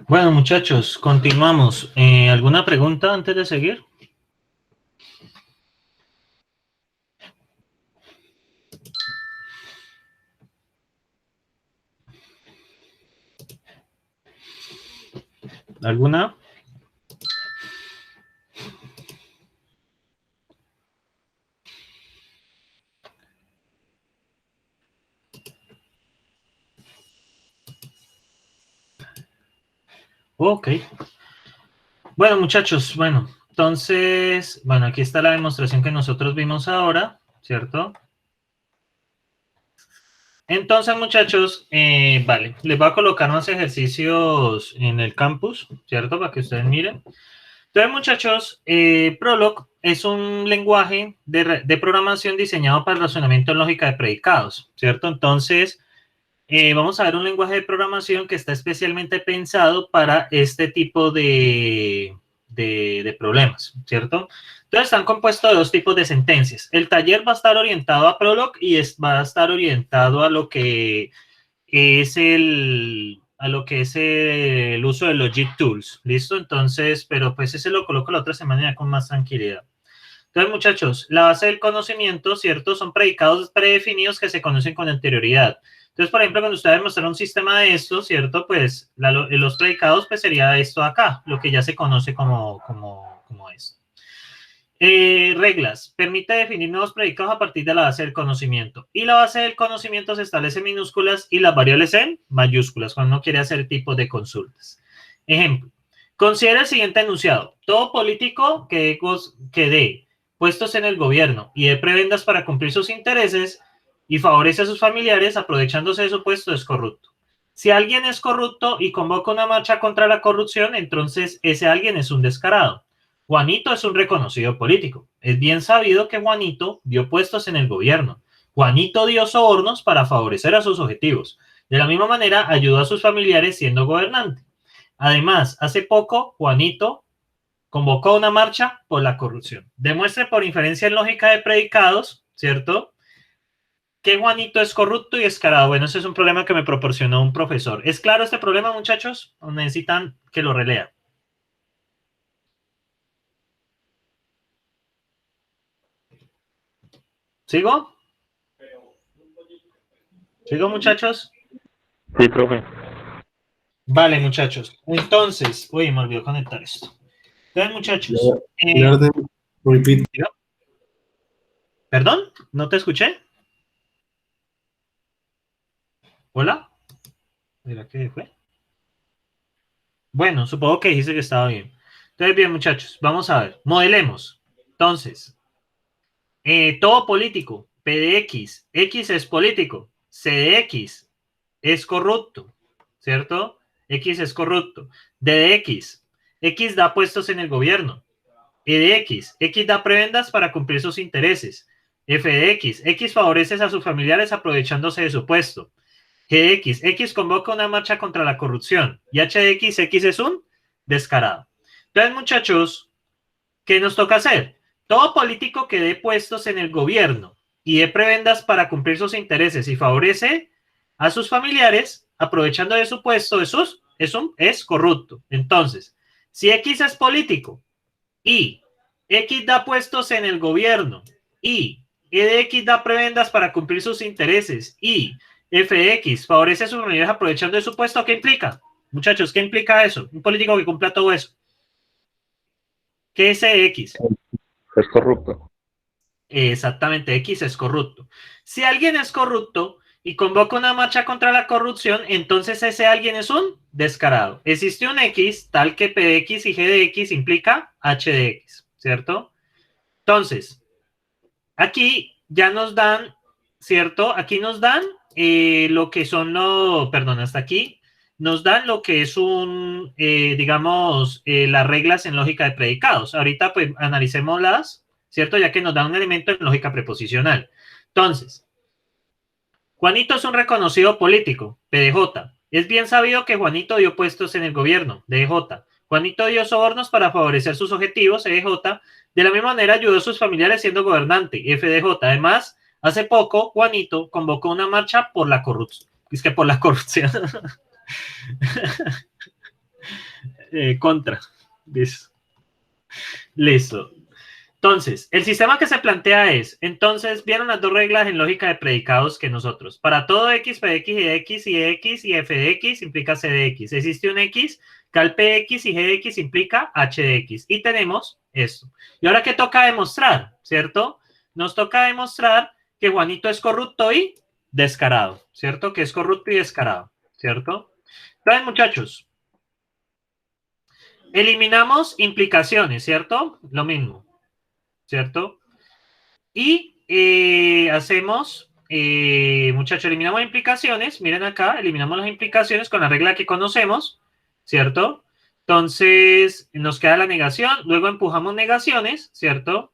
Bueno, muchachos, continuamos. ¿Alguna pregunta antes de seguir? ¿Alguna? Ok. Bueno, muchachos, entonces, aquí está la demostración que nosotros vimos ahora, ¿cierto? Entonces, muchachos, vale, les voy a colocar unos ejercicios en el campus, ¿cierto? Para que ustedes miren. Entonces, muchachos, Prolog es un lenguaje de programación diseñado para el razonamiento en lógica de predicados, ¿cierto? Entonces, vamos a ver un lenguaje de programación que está especialmente pensado para este tipo de problemas, ¿cierto? Entonces están compuestos de dos tipos de sentencias. El taller va a estar orientado a Prolog y va a estar orientado a lo que es el uso de Logic Tools, ¿listo? Entonces, pero pues ese lo coloco la otra semana ya con más tranquilidad. Entonces, muchachos, la base del conocimiento, ¿cierto? Son predicados predefinidos que se conocen con anterioridad. Entonces, por ejemplo, cuando ustedes mostrar un sistema de esto, ¿cierto? Pues los predicados, pues sería esto acá, lo que ya se conoce como esto. Reglas. Permite definir nuevos predicados a partir de la base del conocimiento. Y la base del conocimiento se establece en minúsculas y las variables en mayúsculas, cuando uno quiere hacer tipos de consultas. Ejemplo. Considera el siguiente enunciado. Todo político que dé puestos en el gobierno y dé prebendas para cumplir sus intereses y favorece a sus familiares aprovechándose de su puesto es corrupto. Si alguien es corrupto y convoca una marcha contra la corrupción, entonces ese alguien es un descarado. Juanito es un reconocido político. Es bien sabido que Juanito dio puestos en el gobierno. Juanito dio sobornos para favorecer a sus objetivos. De la misma manera, ayudó a sus familiares siendo gobernante. Además, hace poco, Juanito convocó una marcha por la corrupción. Demuestre por inferencia en lógica de predicados, ¿cierto?, que Juanito es corrupto y descarado. Bueno, ese es un problema que me proporcionó un profesor. ¿Es claro este problema, muchachos? ¿O necesitan que lo relea? ¿Sigo? ¿Sigo, muchachos? Sí, profe. Vale, muchachos. Entonces, uy, me olvidó conectar esto. Entonces, muchachos. ¿Perdón? ¿No te escuché? ¿Hola? ¿Mira qué fue? Bueno, supongo que dijiste que estaba bien. Entonces, bien, muchachos, vamos a ver. Modelemos. Entonces, todo político, P de X, X es político, C de X es corrupto, ¿cierto? X es corrupto. D de X, X da puestos en el gobierno. E de X, X da prebendas para cumplir sus intereses. F de X, X favorece a sus familiares aprovechándose de su puesto. G de X, X convoca una marcha contra la corrupción. Y H de X, X es un descarado. Entonces, muchachos, ¿qué nos toca hacer? Todo político que dé puestos en el gobierno y dé prebendas para cumplir sus intereses y favorece a sus familiares, aprovechando de su puesto, es corrupto. Entonces, si X es político y X da puestos en el gobierno y E de X da prebendas para cumplir sus intereses y F de X favorece a sus familiares aprovechando de su puesto, ¿qué implica? Muchachos, ¿qué implica eso? Un político que cumpla todo eso. ¿Qué es X? Es corrupto. Exactamente, X es corrupto. Si alguien es corrupto y convoca una marcha contra la corrupción, entonces ese alguien es un descarado. Existe un X tal que P de X y G de X implica H de X, ¿cierto? Entonces, aquí ya nos dan, ¿cierto? Aquí nos dan lo que son perdón, hasta aquí, nos dan lo que es las reglas en lógica de predicados. Ahorita pues analicémoslas, ¿cierto? Ya que nos da un elemento en lógica preposicional. Entonces, Juanito es un reconocido político, PDJ. Es bien sabido que Juanito dio puestos en el gobierno, DJ. Juanito dio sobornos para favorecer sus objetivos, EJ. De la misma manera ayudó a sus familiares siendo gobernante, FDJ. Además, hace poco, Juanito convocó una marcha por la corrupción. Es que por la corrupción. Contra. Listo. Listo. Entonces, el sistema que se plantea es, entonces, vieron las dos reglas en lógica de predicados que nosotros. Para todo x, px y x y x y f de x implica c de x. Existe un x, cal px y g de x implica h de x. Y tenemos esto. ¿Y ahora qué toca demostrar? ¿Cierto? Nos toca demostrar que Juanito es corrupto y descarado. ¿Cierto? Que es corrupto y descarado. ¿Cierto? Entonces, muchachos, eliminamos implicaciones, ¿cierto? Lo mismo. ¿Cierto? Y hacemos, muchachos, eliminamos implicaciones. Miren acá, eliminamos las implicaciones con la regla que conocemos, ¿cierto? Entonces, nos queda la negación. Luego empujamos negaciones, ¿cierto?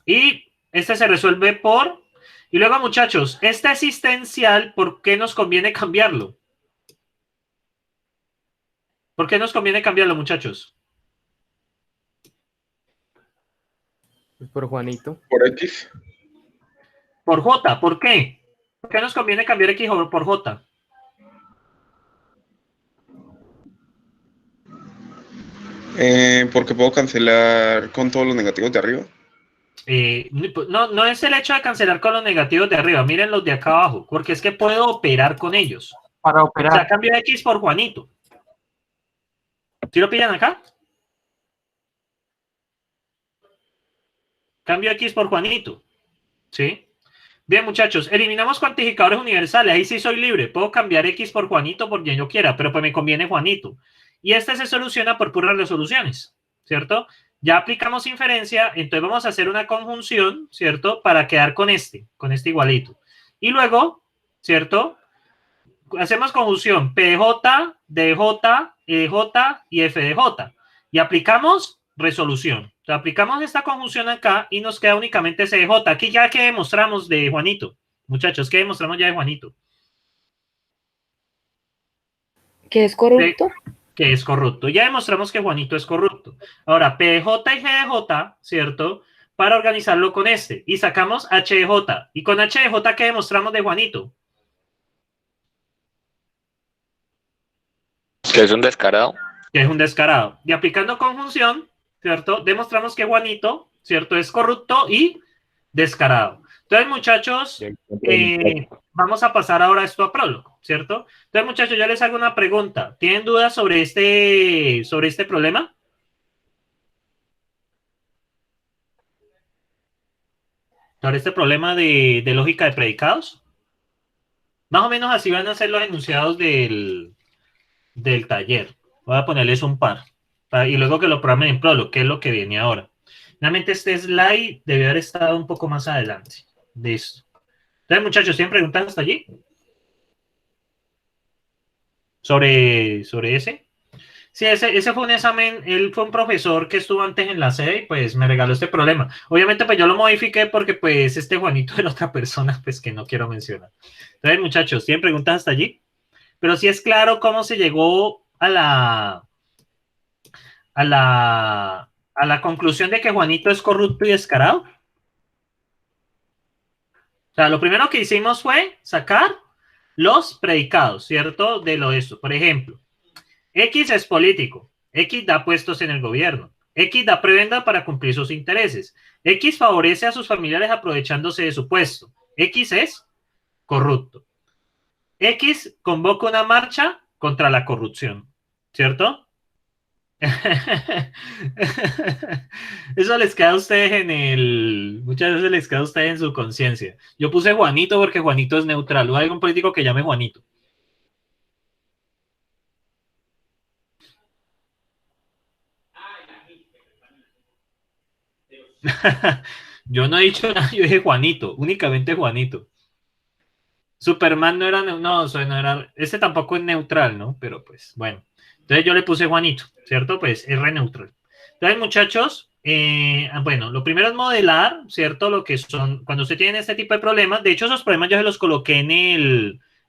Y este se resuelve por... Y luego, muchachos, este existencial, ¿por qué nos conviene cambiarlo? ¿Por qué nos conviene cambiarlo, muchachos? Por Juanito. Por X. Por J, ¿por qué? ¿Por qué nos conviene cambiar X por J? Porque puedo cancelar con todos los negativos de arriba. No es el hecho de cancelar con los negativos de arriba, miren los de acá abajo, porque es que puedo operar con ellos. Para O operar. sea, cambio X por Juanito. ¿Sí lo pillan acá? Cambio X por Juanito. ¿Sí? Bien, muchachos, eliminamos cuantificadores universales. Ahí sí soy libre. Puedo cambiar X por Juanito por quien yo quiera, pero pues me conviene Juanito. Y este se soluciona por puras resoluciones, ¿cierto? Ya aplicamos inferencia, entonces vamos a hacer una conjunción, ¿cierto? Para quedar con este igualito. Y luego, ¿cierto? Hacemos conjunción PJ, DJ, EJ y FDJ. Y aplicamos resolución. O sea, aplicamos esta conjunción acá y nos queda únicamente CJ. Aquí ya que demostramos de Juanito. Muchachos, ¿qué demostramos ya de Juanito? ¿Que es corrupto? Que es corrupto. Ya demostramos que Juanito es corrupto. Ahora, PJ y GDJ, ¿cierto? Para organizarlo con este. Y sacamos HDJ. Y con HDJ, ¿qué demostramos de Juanito? Que es un descarado. Que es un descarado. Y aplicando conjunción, ¿cierto? Demostramos que Juanito, ¿cierto? Es corrupto y descarado. Entonces, muchachos, vamos a pasar ahora esto a prólogo, ¿cierto? Entonces, muchachos, yo les hago una pregunta. ¿Tienen dudas sobre este problema? Sobre este problema de lógica de predicados. Más o menos así van a ser los enunciados del taller. Voy a ponerles un par. Y luego que lo programen en prólogo, que es lo que viene ahora. Realmente este slide debe haber estado un poco más adelante de esto. Entonces, muchachos, ¿tienen preguntas hasta allí? ¿Sobre ese? Sí, ese fue un examen, él fue un profesor que estuvo antes en la sede y pues me regaló este problema. Obviamente pues yo lo modifiqué porque pues este Juanito era otra persona pues que no quiero mencionar. Entonces, muchachos, ¿tienen preguntas hasta allí? Pero sí es claro cómo se llegó a la conclusión de que Juanito es corrupto y descarado. O sea, lo primero que hicimos fue sacar los predicados, ¿cierto? De lo de esto. Por ejemplo, X es político. X da puestos en el gobierno. X da prebenda para cumplir sus intereses. X favorece a sus familiares aprovechándose de su puesto. X es corrupto. X convoca una marcha contra la corrupción, ¿cierto? Eso les queda a ustedes muchas veces les queda a ustedes en su conciencia. Yo puse Juanito porque Juanito es neutral. ¿O hay algún político que llame Juanito? Yo no he dicho nada, yo dije Juanito, únicamente Juanito. Superman no era, no, eso no era, este tampoco es neutral, ¿no? Pero pues, bueno. Entonces yo le puse Juanito, ¿cierto? Pues es re neutral. Entonces, muchachos, bueno, lo primero es modelar, ¿cierto? Lo que son, cuando usted tiene este tipo de problemas, de hecho esos problemas yo se los coloqué en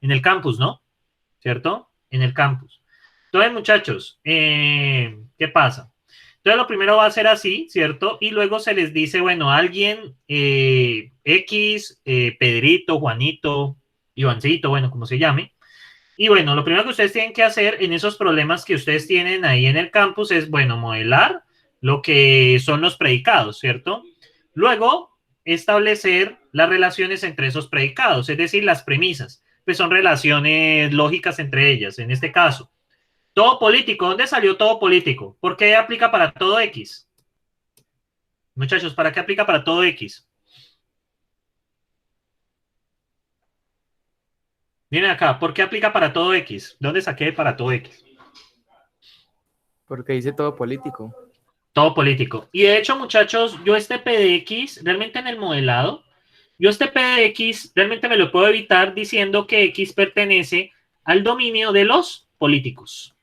el campus, ¿no? ¿Cierto? En el campus. Entonces, muchachos, ¿qué pasa? Entonces, lo primero va a ser así, ¿cierto? Y luego se les dice, bueno, alguien, X, Pedrito, Juanito, Ivancito, bueno, como se llame, Y bueno, lo primero que ustedes tienen que hacer en esos problemas que ustedes tienen ahí en el campus es, bueno, modelar lo que son los predicados, ¿cierto? Luego, establecer las relaciones entre esos predicados, es decir, las premisas, pues son relaciones lógicas entre ellas. En este caso, todo político, ¿dónde salió todo político? ¿Por qué aplica para todo X? Muchachos, ¿para qué aplica para todo X? Miren acá, ¿por qué aplica para todo X? ¿De dónde saqué para todo X? Porque dice todo político. Todo político. Y de hecho, muchachos, yo este PDX, realmente en el modelado, yo este PDX realmente me lo puedo evitar diciendo que X pertenece al dominio de los políticos.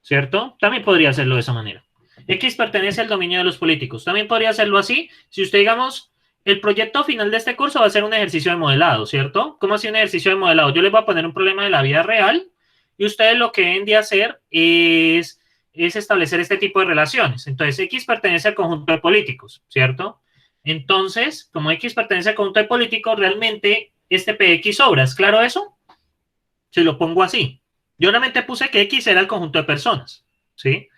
¿Cierto? También podría hacerlo de esa manera. X pertenece al dominio de los políticos. También podría hacerlo así. Si usted, digamos, el proyecto final de este curso va a ser un ejercicio de modelado, ¿cierto? ¿Cómo así un ejercicio de modelado? Yo les voy a poner un problema de la vida real y ustedes lo que deben de hacer es establecer este tipo de relaciones. Entonces, X pertenece al conjunto de políticos, ¿cierto? Entonces, como X pertenece al conjunto de políticos, realmente este PX sobra. ¿Es claro eso? Si lo pongo así. Yo realmente puse que X era el conjunto de personas, ¿sí?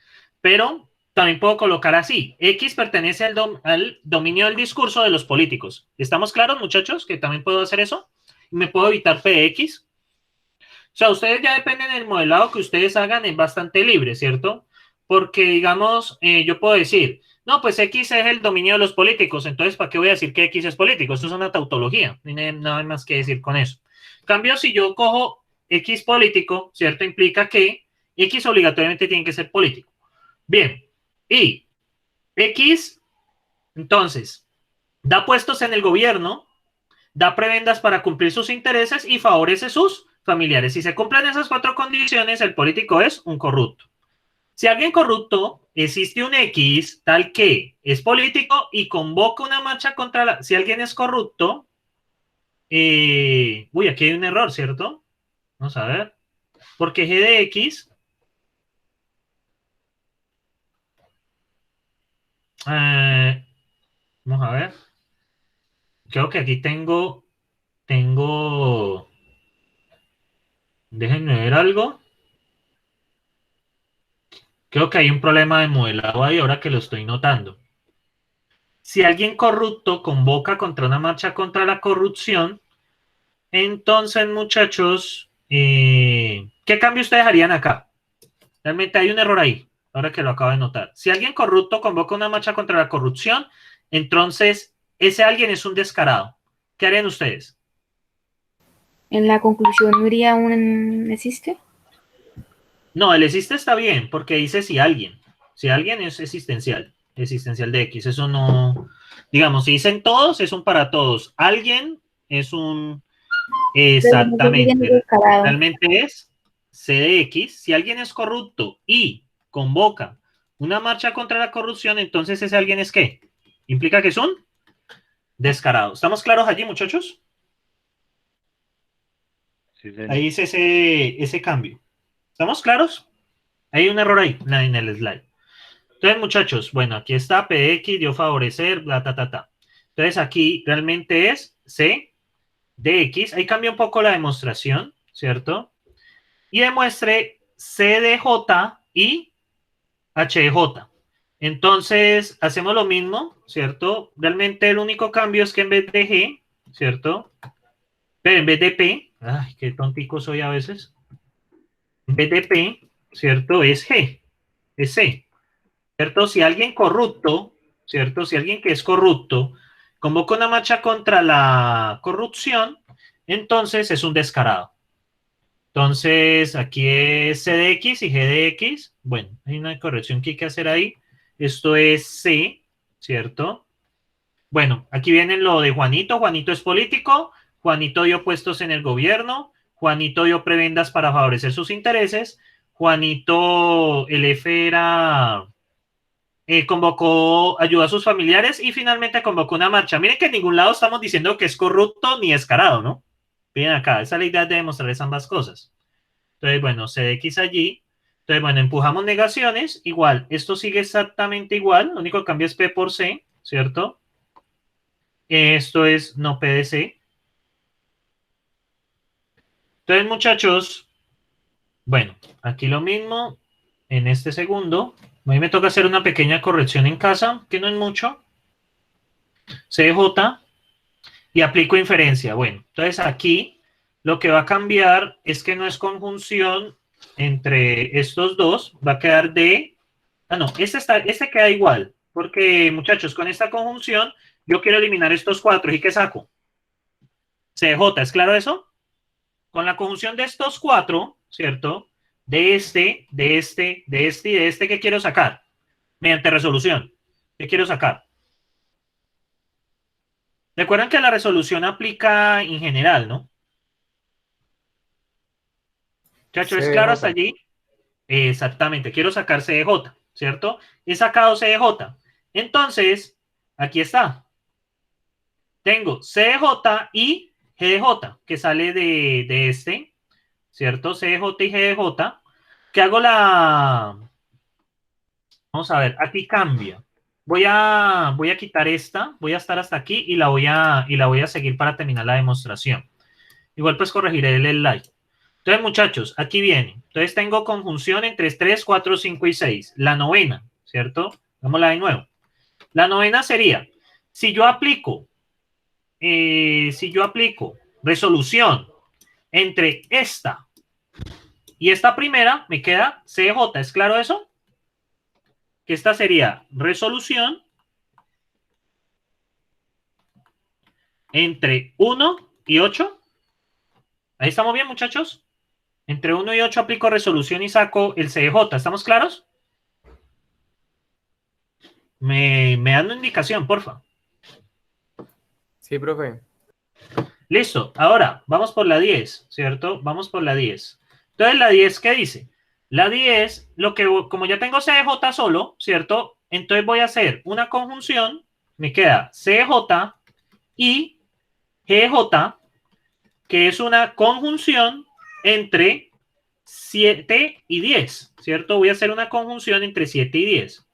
Pero también puedo colocar así. X pertenece al dominio del discurso de los políticos. ¿Estamos claros, muchachos? Que también puedo hacer eso. Me puedo evitar PX. O sea, ustedes ya dependen del modelado que ustedes hagan, es bastante libre, ¿cierto? Porque, digamos, yo puedo decir, no, pues X es el dominio de los políticos, entonces, ¿para qué voy a decir que X es político? Eso es una tautología, no hay nada más que decir con eso. En cambio, si yo cojo X político, ¿cierto? Implica que X obligatoriamente tiene que ser político. Bien, y X, entonces, da puestos en el gobierno, da prebendas para cumplir sus intereses y favorece sus familiares. Si se cumplen esas 4 condiciones, el político es un corrupto. Si alguien corrupto, existe un X tal que es político y convoca una marcha contra la... Si alguien es corrupto, uy, aquí hay un error, ¿cierto? Vamos a ver. Porque G de X... vamos a ver. Creo que aquí tengo... Déjenme ver algo. Creo que hay un problema de modelado ahí ahora que lo estoy notando. Si alguien corrupto convoca contra una marcha contra la corrupción, entonces, muchachos, ¿qué cambio ustedes harían acá? Realmente hay un error ahí, ahora que lo acabo de notar. Si alguien corrupto convoca una marcha contra la corrupción, entonces ese alguien es un descarado. ¿Qué harían ustedes? En la conclusión no iría un existe. No, el existe está bien, porque dice si alguien. Si alguien es existencial de X. Eso no, digamos, si dicen todos, es un para todos. Alguien es un, exactamente. Realmente es C de X. Si alguien es corrupto y convoca una marcha contra la corrupción, entonces ese alguien es ¿qué? Implica que es un descarado. ¿Estamos claros allí, muchachos? Sí, señor. Ahí dice ese cambio. ¿Estamos claros? Hay un error ahí en el slide. Entonces, muchachos, bueno, aquí está PX, dio favorecer, bla, ta, ta, ta. Entonces, aquí realmente es C de X. Ahí cambia un poco la demostración, ¿cierto? Y demuestre C de J y H de J. Entonces, hacemos lo mismo, ¿cierto? Realmente el único cambio es que en vez de G, ¿cierto? Pero en vez de P, ay, qué tontico soy a veces. En vez de P, ¿cierto? Es G, es C. ¿Cierto? Si alguien corrupto, ¿cierto? Si alguien que es corrupto convoca una marcha contra la corrupción, entonces es un descarado. Entonces, aquí es C de X y G de X. Bueno, hay una corrección que hay que hacer ahí. Esto es C, ¿cierto? Bueno, aquí viene lo de Juanito. Juanito es político. Juanito dio puestos en el gobierno. Juanito dio prebendas para favorecer sus intereses. Juanito, el F era... convocó, ayudó a sus familiares y finalmente convocó una marcha. Miren que en ningún lado estamos diciendo que es corrupto ni descarado, ¿no? Miren acá, esa es la idea de demostrar ambas cosas. Entonces, bueno, CDX allí. Entonces, bueno, empujamos negaciones. Igual, esto sigue exactamente igual. Lo único que cambia es P por C, ¿cierto? Esto es no P de C. Entonces, muchachos, bueno, aquí lo mismo en este segundo. A mí me toca hacer una pequeña corrección en casa, que no es mucho. CJ y aplico inferencia. Bueno, entonces aquí lo que va a cambiar es que no es conjunción entre estos dos, va a quedar de... Ah, no, este queda igual, porque muchachos, con esta conjunción yo quiero eliminar estos cuatro. ¿Y qué saco? CJ, ¿es claro eso? Con la conjunción de estos cuatro, ¿cierto? De este, de este, de este y de este, ¿qué quiero sacar? Mediante resolución. ¿Qué quiero sacar? Recuerden que la resolución aplica en general, ¿no? Muchachos, ¿es claro hasta CDJ. allí? Exactamente, quiero sacar CDJ, ¿cierto? He sacado CDJ. Entonces, aquí está. Tengo CDJ y GDJ, que sale de este, ¿cierto? CDJ y GDJ. Que hago la... Vamos a ver, aquí cambia. Voy a quitar esta, voy a estar hasta aquí y la voy a seguir para terminar la demostración. Igual pues corregiré el like. Entonces, muchachos, aquí viene. Entonces tengo conjunción entre 3, 4, 5 y 6. La novena, ¿cierto? Vámonos de nuevo. La novena sería, si yo aplico resolución entre esta y esta primera, me queda CJ. ¿Es claro eso? Que esta sería resolución entre 1 y 8. Ahí estamos bien, muchachos. Entre 1 y 8 aplico resolución y saco el CJ. ¿Estamos claros? Me dan una indicación, porfa. Sí, profe. Listo. Ahora, vamos por la 10, ¿cierto? Vamos por la 10. Entonces, la 10, ¿qué dice? La 10, como ya tengo CJ solo, ¿cierto? Entonces voy a hacer una conjunción. Me queda CJ y GJ, que es una conjunción entre 7 y 10, ¿cierto? Voy a hacer una conjunción entre 7 y 10.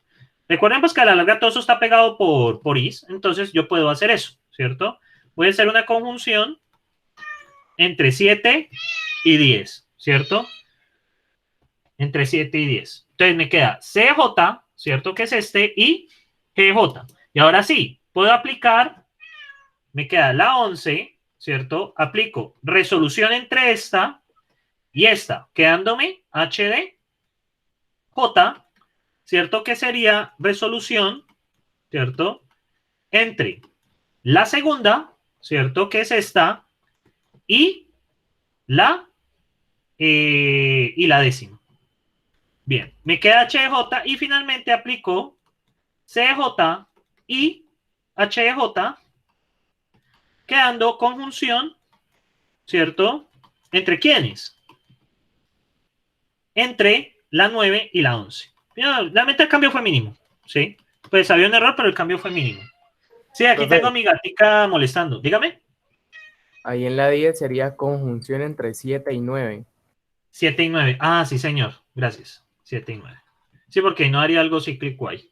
Recuerden pues que a la larga todo eso está pegado por is, entonces yo puedo hacer eso, ¿cierto? Voy a hacer una conjunción entre 7 y 10, ¿cierto? Entre 7 y 10. Entonces me queda CJ, ¿cierto? Que es este, y GJ. Y ahora sí, puedo aplicar, me queda la 11, ¿cierto? Aplico resolución entre esta y esta, quedándome HD J, ¿cierto? Que sería resolución, ¿cierto? Entre la segunda, ¿cierto? Que es esta, y la décima. Bien, me queda HJ y finalmente aplico CJ y HJ, quedando conjunción, ¿cierto? ¿Entre quiénes? Entre la 9 y la 11. Realmente el cambio fue mínimo, ¿sí? Pues había un error, pero el cambio fue mínimo. Sí, aquí Profe, tengo a mi gatica molestando. Dígame. ahí en la 10 sería conjunción entre 7 y 9. 7 y 9. Ah, sí, señor. Gracias. 7 y 9. Sí, porque no haría algo cíclico ahí.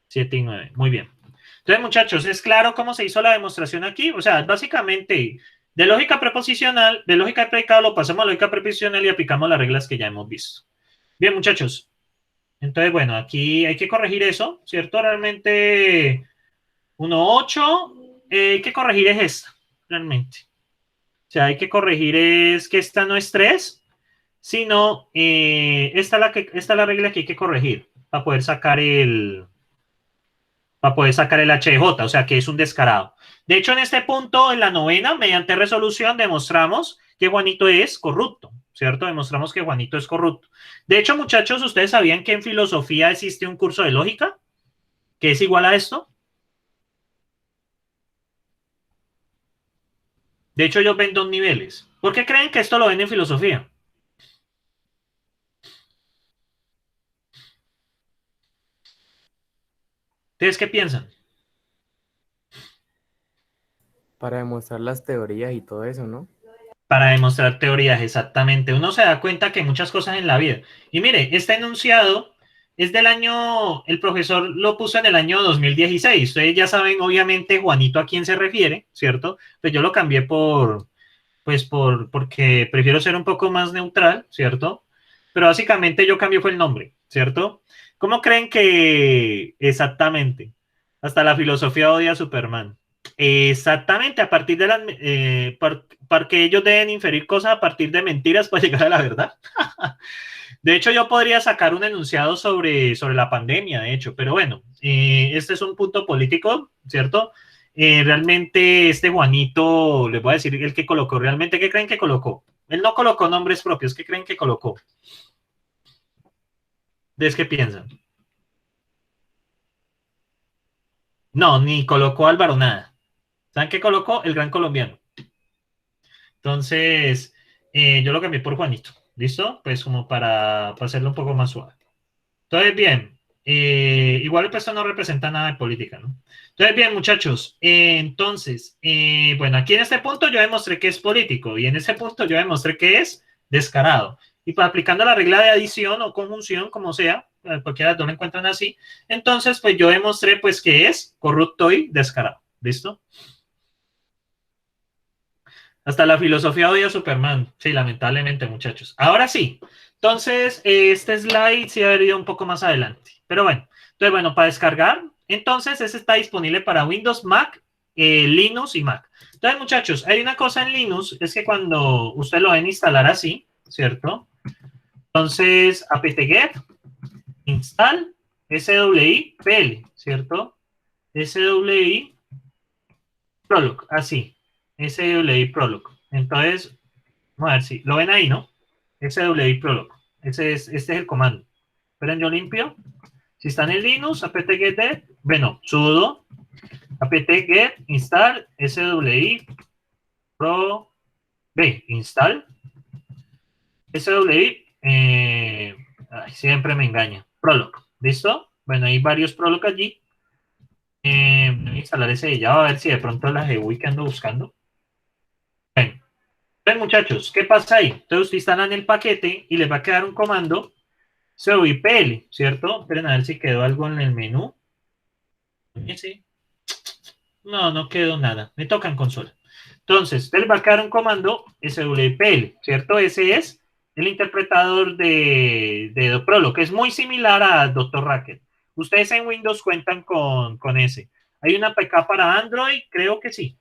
7 y 9. Muy bien. Entonces, muchachos, ¿es claro cómo se hizo la demostración aquí? O sea, básicamente, de lógica preposicional, de lógica de predicado, lo pasamos a lógica preposicional y aplicamos las reglas que ya hemos visto. Bien, muchachos. Entonces, bueno, aquí hay que corregir eso, ¿cierto? Realmente, 1.8, hay que corregir es esta, realmente. O sea, hay que corregir es que esta no es 3, sino esta es la regla que hay que corregir para poder sacar el HJ, o sea, que es un descarado. De hecho, en este punto, en la novena, mediante resolución, demostramos que Juanito es corrupto, ¿cierto? Demostramos que Juanito es corrupto. De hecho, muchachos, ¿ustedes sabían que en filosofía existe un curso de lógica que es igual a esto? De hecho, ellos ven 2 niveles. ¿Por qué creen que esto lo ven en filosofía? ¿Ustedes qué piensan? Para demostrar las teorías y todo eso, ¿no? Para demostrar teorías, exactamente. Uno se da cuenta que hay muchas cosas en la vida. Y mire, este enunciado es del año, el profesor lo puso en el año 2016. Ustedes ya saben, obviamente, Juanito a quién se refiere, ¿cierto? Pues yo lo cambié por pues porque prefiero ser un poco más neutral, ¿cierto? Pero básicamente yo cambio fue el nombre, ¿cierto? ¿Cómo creen que exactamente? Hasta la filosofía odia a Superman. Exactamente, a partir de las... porque ellos deben inferir cosas a partir de mentiras para llegar a la verdad. De hecho, yo podría sacar un enunciado sobre la pandemia, de hecho, pero bueno, este es un punto político, ¿cierto? Realmente este Juanito, les voy a decir el que colocó, realmente, ¿qué creen que colocó? Él no colocó nombres propios, ¿qué creen que colocó? ¿Ustedes qué piensan? No, ni colocó Álvaro nada. ¿Saben qué colocó? El gran colombiano. Entonces, yo lo cambié por Juanito. ¿Listo? Pues como para hacerlo un poco más suave. Entonces, bien. Igual pues esto no representa nada de política, ¿no? Entonces, bien, muchachos. Bueno, aquí en este punto yo demostré que es político y en ese punto yo demostré que es descarado. Y pues aplicando la regla de adición o conjunción, como sea, cualquiera de las dos lo encuentran así, entonces pues yo demostré pues que es corrupto y descarado. ¿Listo? Hasta la filosofía odia a Superman. Sí, lamentablemente, muchachos. Ahora sí. Entonces, este slide sí ha ido un poco más adelante. Pero bueno. Entonces, bueno, para descargar, entonces, este está disponible para Windows, Mac, Linux y Mac. Entonces, muchachos, hay una cosa en Linux, es que cuando ustedes lo ven instalar así, ¿cierto? Entonces, apt-get, install, swi, pl, ¿cierto? swi, prolog, así. SWI Prolog. Entonces, vamos a ver si lo ven ahí, ¿no? SWI Prolog. Este es el comando. Esperen, yo limpio. Si están en Linux, apt-get, bueno, sudo apt-get install swi pro b install swi siempre me engaña. Prolog. ¿Listo? Bueno, hay varios Prolog allí. Voy a instalar ese de Java a ver si de pronto la GUI que ando buscando. Bueno, entonces, muchachos, ¿qué pasa ahí? Entonces, ustedes instalan el paquete y les va a quedar un comando CVPL, ¿cierto? Esperen a ver si quedó algo en el menú. Sí. No, no quedó nada. Me toca en consola. Entonces, les va a quedar un comando SWPL, ¿cierto? Ese es el interpretador de Prolog, que es muy similar a Dr. Racket. Ustedes en Windows cuentan con ese. ¿Hay una APK para Android? Creo que sí,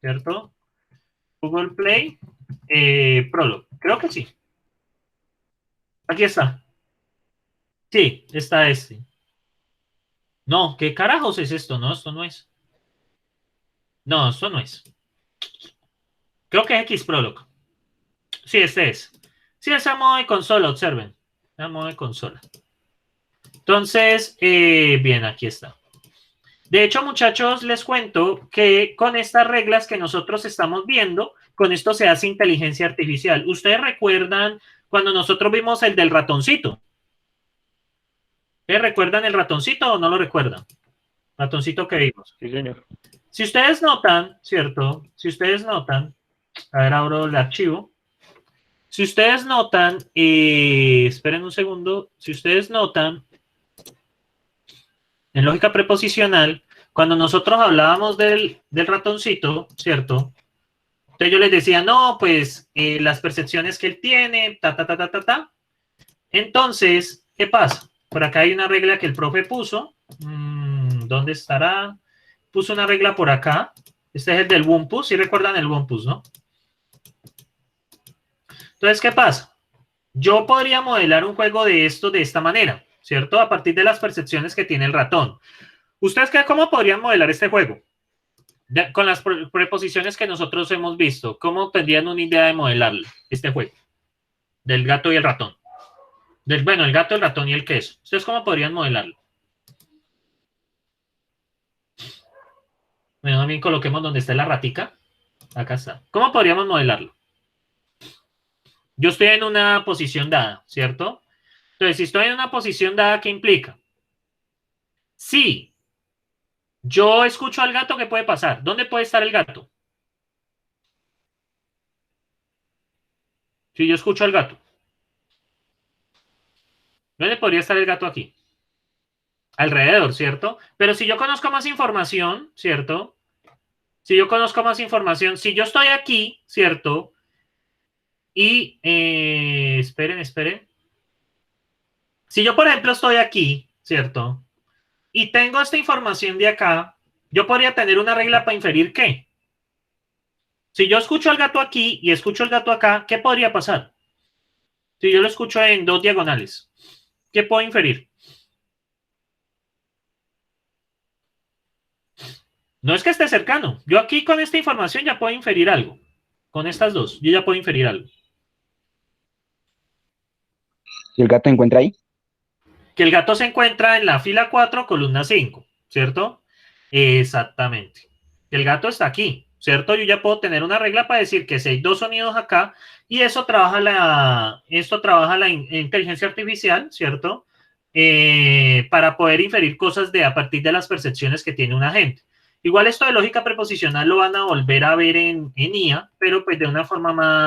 ¿cierto? Google Play, Prolog. Creo que sí. Aquí está. Sí, está este. No, ¿qué carajos es esto? No, esto no es. No, esto no es. Creo que es Xprolog. Sí, este es. Sí, es a modo de consola, observen. A modo de consola. Entonces, bien, aquí está. De hecho, muchachos, les cuento que con estas reglas que nosotros estamos viendo, con esto se hace inteligencia artificial. ¿Ustedes recuerdan cuando nosotros vimos el del ratoncito? ¿Recuerdan el ratoncito o no lo recuerdan? Ratoncito que vimos. Sí, señor. Si ustedes notan, ¿cierto? Si ustedes notan, a ver, abro el archivo. Si ustedes notan, esperen un segundo, si ustedes notan, en lógica preposicional, cuando nosotros hablábamos del ratoncito, ¿cierto? Entonces yo les decía, no, pues las percepciones que él tiene, ta. Entonces, ¿qué pasa? Por acá hay una regla que el profe puso. ¿Dónde estará? Puso una regla por acá. Este es el del Wumpus. ¿Sí recuerdan el Wumpus, no? Entonces, ¿qué pasa? Yo podría modelar un juego de esto de esta manera, ¿cierto? A partir de las percepciones que tiene el ratón. ¿Ustedes cómo podrían modelar este juego? Con las preposiciones que nosotros hemos visto, ¿cómo tendrían una idea de modelarlo, este juego? Del gato y el ratón. Bueno, el gato, el ratón y el queso. ¿Ustedes cómo podrían modelarlo? Bueno, también coloquemos donde está la ratica. Acá está. ¿Cómo podríamos modelarlo? Yo estoy en una posición dada, ¿cierto? Entonces, si estoy en una posición dada, ¿qué implica? Si yo escucho al gato, ¿qué puede pasar? ¿Dónde puede estar el gato? Si yo escucho al gato. ¿Dónde podría estar el gato aquí? Alrededor, ¿cierto? Pero si yo conozco más información, ¿cierto? Si yo conozco más información, si yo estoy aquí, ¿cierto? Y esperen. Si yo, por ejemplo, estoy aquí, ¿cierto? Y tengo esta información de acá, yo podría tener una regla para inferir ¿qué? Si yo escucho al gato aquí y escucho al gato acá, ¿qué podría pasar? Si yo lo escucho en 2 diagonales, ¿qué puedo inferir? No es que esté cercano. Yo aquí con esta información ya puedo inferir algo. Con estas dos, yo ya puedo inferir algo. Si el gato encuentra ahí, Que el gato se encuentra en la fila 4, columna 5, ¿cierto? Exactamente. El gato está aquí, ¿cierto? Yo ya puedo tener una regla para decir que si hay 2 sonidos acá, y esto trabaja la inteligencia artificial, ¿cierto? Para poder inferir cosas a partir de las percepciones que tiene un agente. Igual esto de lógica preposicional lo van a volver a ver en IA, pero pues de una forma más